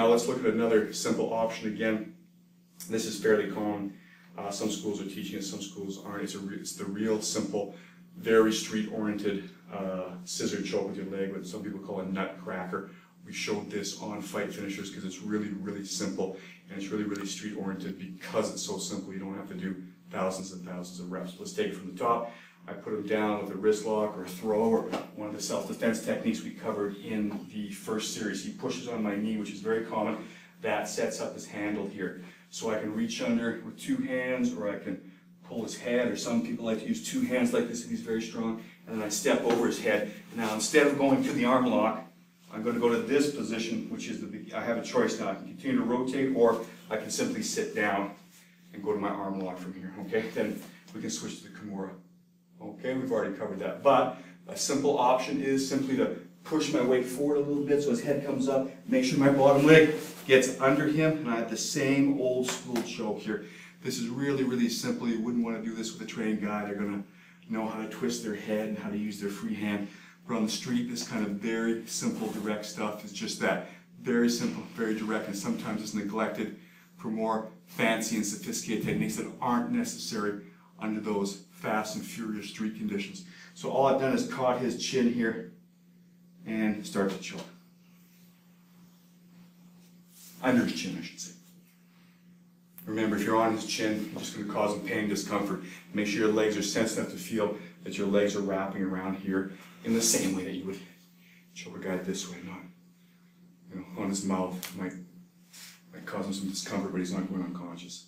now let's look at another simple option again. This is fairly common. Some schools are teaching it, some schools aren't. It's the real simple, very street-oriented scissor choke with your leg, what some people call a nutcracker. We showed this on Fight Finishers because it's really, really simple, and it's really, really street-oriented because it's so simple. You don't have to do thousands and thousands of reps. Let's take it from the top. I put him down with a wrist lock or a throw or one of the self-defense techniques we covered in the first series. He pushes on my knee, which is very common. That sets up his handle here. So I can reach under with two hands, or I can pull his head, or some people like to use two hands like this if he's very strong, and then I step over his head. Now instead of going to the arm lock, I'm going to go to this position, which is I have a choice now. I can continue to rotate, or I can simply sit down and go to my arm lock from here, okay? Then we can switch to the Kimura. Okay, we've already covered that. But a simple option is simply to push my weight forward a little bit so his head comes up, make sure my bottom leg gets under him, and I have the same old school choke here. This is really, really simple. You wouldn't want to do this with a trained guy. They're going to know how to twist their head and how to use their free hand. But on the street, this kind of very simple, direct stuff is just that. Very simple, very direct, and sometimes it's neglected for more fancy and sophisticated techniques that aren't necessary under those fast and furious street conditions. So all I've done is caught his chin here and start to choke. Under his chin, I should say. Remember, if you're on his chin, you're just going to cause him pain and discomfort. Make sure your legs are sensitive enough to feel that your legs are wrapping around here in the same way that you would choke a guy this way, not on his mouth. Might cause him some discomfort, but he's not going unconscious.